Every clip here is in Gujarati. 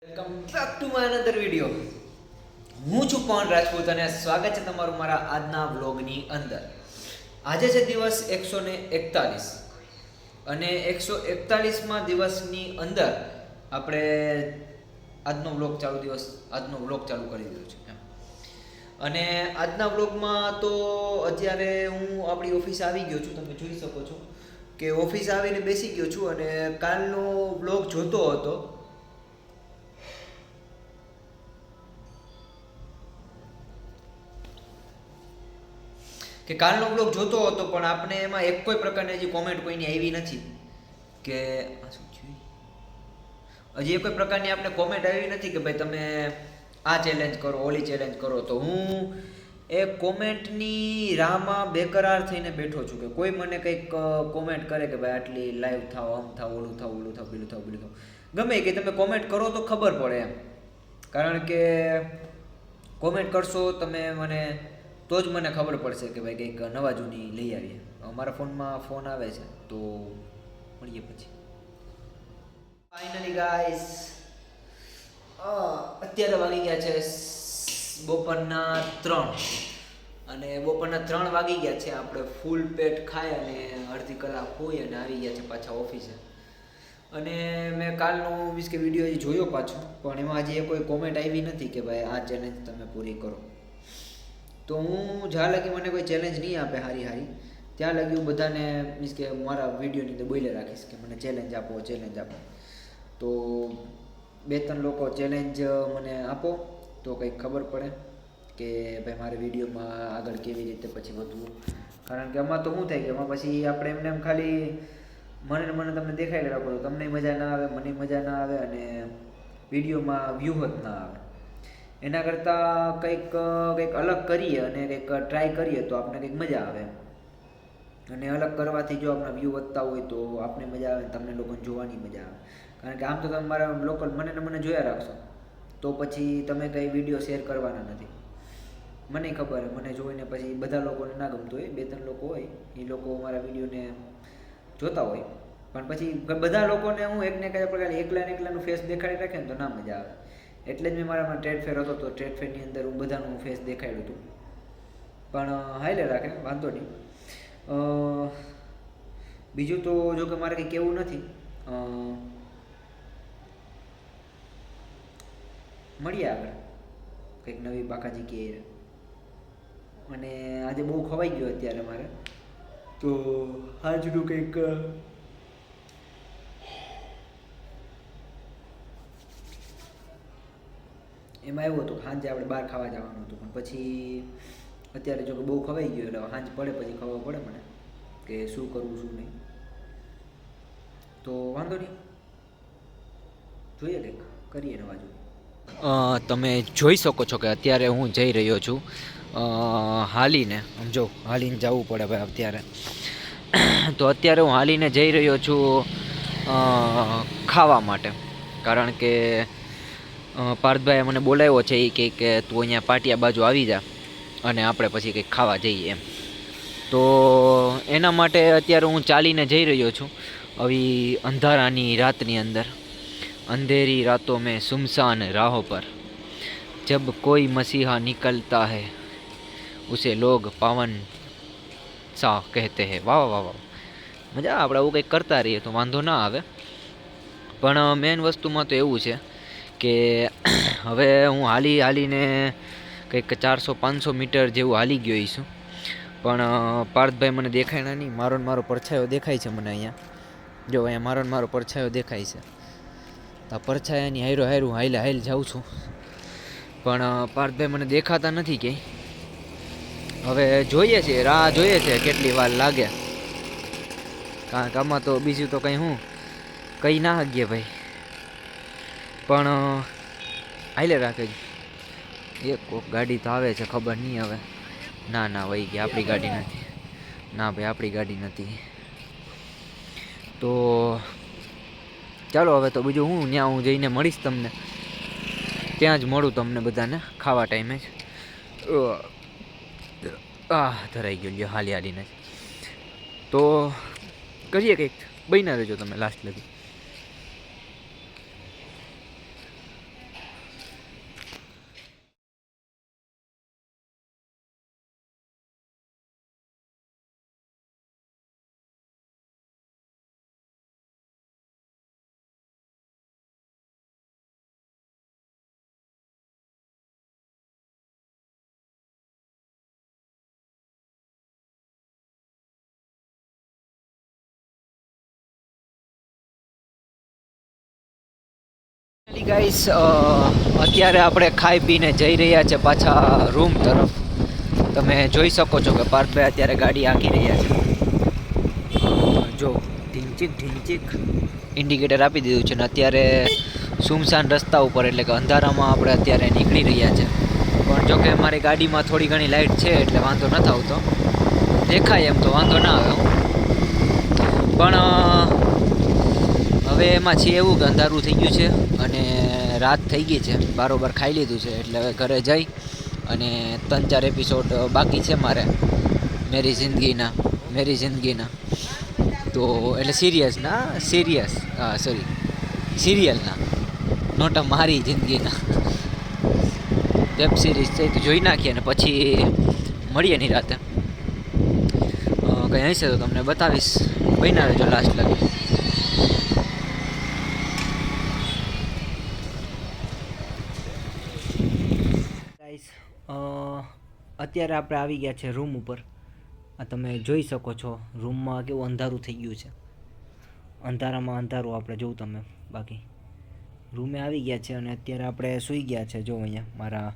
Welcome back to my another video. હું છું પવન રાજપૂત અને સ્વાગત છે તમારું મારા આજના વ્લોગની અંદર. આજે છે દિવસ 141 અને 141માં દિવસની અંદર આપણે આજનો વ્લોગ ચાલુ કરી દીધો છે અને આજના વ્લોગમાં તો અત્યારે હું આપણી ઓફિસ આવી ગયો છું. તમે જોઈ શકો છો કે ઓફિસ આવીને બેસી ગયો છું અને કાલનો વ્લોગ જોતો હતો પણ આપણે એમાં એક કોઈ પ્રકારની હજી કોમેન્ટ કોઈની આવી નથી કે હજી એક કોઈ પ્રકારની આપણે કોમેન્ટ આવી નથી કે ભાઈ તમે આ ચેલેન્જ કરો, ઓલી ચેલેન્જ કરો. તો હું એ કોમેન્ટની રાહમાં બેકરાર થઈને બેઠો છું કે કોઈ મને કંઈક કોમેન્ટ કરે કે ભાઈ આટલી લાઈવ થાવ, આમ થાવ, ઓલું થાવ, પેલું થાવ. ગમે કે તમે કોમેન્ટ કરો તો ખબર પડે એમ. કારણ કે કોમેન્ટ કરશો તમે મને તો જ મને ખબર પડશે કે ભાઈ કંઈક નવા જૂની લઈ આવીએ. મારા ફોનમાં ફોન આવે છે તો મળીએ પછી. ફાઇનલી ગાઈસ અત્યારે વાગી ગયા છે બપોરના 3 અને બપોરના 3 વાગી ગયા છે. આપણે ફૂલ પેટ ખાઈ અને અડધી કલાક હોઈ અને આવી ગયા છે પાછા ઓફિસે. અને મેં કાલનો મીન્સ કે વિડીયો જોયો પાછો, પણ એમાં હજી કોઈ કોમેન્ટ આવી નથી કે ભાઈ આ ચેલેન્જ તમે પૂરી કરો. તો હું જ્યાં લગી મને કોઈ ચેલેન્જ નહીં આપે હારી ત્યાં લગી હું બધાને મીન્સ કે મારા વિડીયોની અંદર બોલે રાખીશ કે મને ચેલેન્જ આપો. તો 2-3 લોકો ચેલેન્જ મને આપો તો કંઈક ખબર પડે કે ભાઈ મારે વિડીયોમાં આગળ કેવી રીતે પછી વધવું. કારણ કે આમાં તો શું થાય કે એમાં પછી આપણે એમને એમ ખાલી મને તમને દેખાઈ રાખો તો તમને મજા ના આવે, મને મજા ના આવે અને વિડીયોમાં વ્યૂ જ ના આવે. એના કરતાં કંઈક અલગ કરીએ અને કંઈક ટ્રાય કરીએ તો આપણે કંઈક મજા આવે. અને અલગ કરવાથી જો આપણા વ્યૂ વધતા હોય તો આપણે મજા આવે, તમને લોકોને જોવાની મજા આવે. કારણ કે આમ તો તમે મારા લોકલ મને જોયા રાખશો તો પછી તમે કંઈ વિડીયો શેર કરવાના નથી. મને ખબર હોય, મને જોઈને પછી બધા લોકોને ના ગમતું હોય, 2-3 લોકો હોય એ લોકો મારા વિડીયોને જોતા હોય, પણ પછી બધા લોકોને હું એકને કયા પ્રકારે એકલાનું ફેસ દેખાડી રાખે ને તો ના મજા આવે. એટલે જ મેં મારામાં ટ્રેડ ફેર હતો તો ટ્રેડ ફેરની અંદર હું બધાનું ફેસ દેખાડ્યું હતું. પણ હાઈલે રાખે, વાંધો નહીં. બીજું તો જો કે મારે કંઈ કહેવું નથી. મળીએ આગળ કંઈક નવી બાકાજી કહે. અને આજે બહુ ખવાઈ ગયો અત્યારે મારે, તો આજનું કંઈક એમાં એવું હતું સાંજે આપણે બહાર ખાવા જવાનું હતું, પણ પછી અત્યારે જો કે બહુ ખવાઈ ગયું એટલે સાંજ પડે પછી ખબર પડે મને કે શું કરવું શું નહીં. તો વાંધો નહીં, જોઈએ કંઈક કરીએ નવા જૂની. તમે જોઈ શકો છો કે અત્યારે હું જઈ રહ્યો છું હાલીને. સમજો હાલીને જવું પડે ભાઈ અત્યારે. તો અત્યારે હું હાલીને જઈ રહ્યો છું ખાવા માટે. કારણ કે પાર્થભાઈએ મને બોલાવ્યો છે. એ કહે કે તું અહીંયા પાટિયા બાજુ આવી જા અને આપણે પછી કંઈક ખાવા જઈએ એમ. તો એના માટે અત્યારે હું ચાલીને જઈ રહ્યો છું આવી અંધારાની રાતની અંદર. અંધેરી રાતોं में सुमसान राहों पर जब कोई मसीहा निकलता है उसे लोग पावन सा कहते हैं. વાહ વાહ વાહ, મજા આપણે આવું કંઈક કરતા રહીએ તો વાંધો ના આવે. પણ મેઇન વસ્તુમાં તો એવું છે કે હવે હું હાલીને કંઈક 400-500 મીટર જેવું હાલી ગયો છું. પણ પાર્થભાઈ મને દેખાય નહીં. મારો પડછાયો દેખાય છે મને અહીંયા. જો અહીંયા મારો પડછાયો દેખાય છે. આ પડછાયાની હારું હાઈલ જાઉં છું, પણ પાર્થભાઈ મને દેખાતા નથી ક્યાંય. હવે જોઈએ છે, રાહ જોઈએ છે કેટલી વાર લાગે. કારણ કે આમાં તો બીજું તો કંઈ કંઈ ના હગીએ ભાઈ. પણ હાઈલે રાખે જ. એક કોક ગાડી તો આવે છે, ખબર નહીં હવે. ના વહી ગઈ, આપણી ગાડી નથી. ના ભાઈ આપણી ગાડી નથી. તો ચાલો હવે તો બીજું ત્યાં હું જઈને મળીશ તમને. ત્યાં જ મળું તમને બધાને ખાવા ટાઈમે જ. ધરાઈ ગયો લ્યો હાલીને. તો કરીએ કંઈક, બન્યા રહેજો તમે લાસ્ટ લગી. ગાઈસ અત્યારે આપણે ખાઈ પીને જઈ રહ્યા છે પાછા રૂમ તરફ. તમે જોઈ શકો છો કે પાર્થભાઈ અત્યારે ગાડી આંકી રહ્યા છે. જો ઢીંચીક ઇન્ડિકેટર આપી દીધું છે ને અત્યારે સુમસાન રસ્તા ઉપર એટલે કે અંધારામાં આપણે અત્યારે નીકળી રહ્યા છે. પણ જો કે મારી ગાડીમાં થોડી ઘણી લાઇટ છે એટલે વાંધો નથી આવતો, દેખાય એમ તો વાંધો ના આવે. પણ હવે એમાં છે એવું કે અંધારું થઈ ગયું છે અને રાત થઈ ગઈ છે, બારોબાર ખાઈ લીધું છે એટલે હવે ઘરે જઈ અને 3-4 એપિસોડ બાકી છે મારે મેરી જિંદગીના. તો એટલે સિરિયલના નોટા મારી જિંદગીના વેબ સિરીઝ છે તો જોઈ નાખીએ ને પછી મળીએ ની રાતે. કંઈ હશે તો તમને બતાવીશ, બન્યા રહેજો લાસ્ટ લગી. અત્યારે આપણે આવી ગયા છે રૂમ ઉપર. આ તમે જોઈ શકો છો રૂમમાં કેવું અંધારું થઈ ગયું છે. અંધારામાં અંધારું આપણે જોઉં તમે. બાકી રૂમે આવી ગયા છે અને અત્યારે આપણે સૂઈ ગયા છે. જો અહીંયા મારા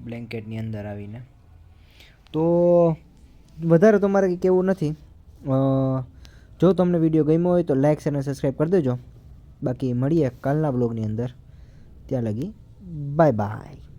બ્લેન્કેટની અંદર આવીને. તો વધારે તો મારે કંઈ કહેવું નથી. જો તમને વિડીયો ગમ્યો હોય તો લાઇક અને સબસ્ક્રાઈબ કરી દેજો. બાકી મળીએ કાલના બ્લોગની અંદર. ત્યાં લગી બાય બાય.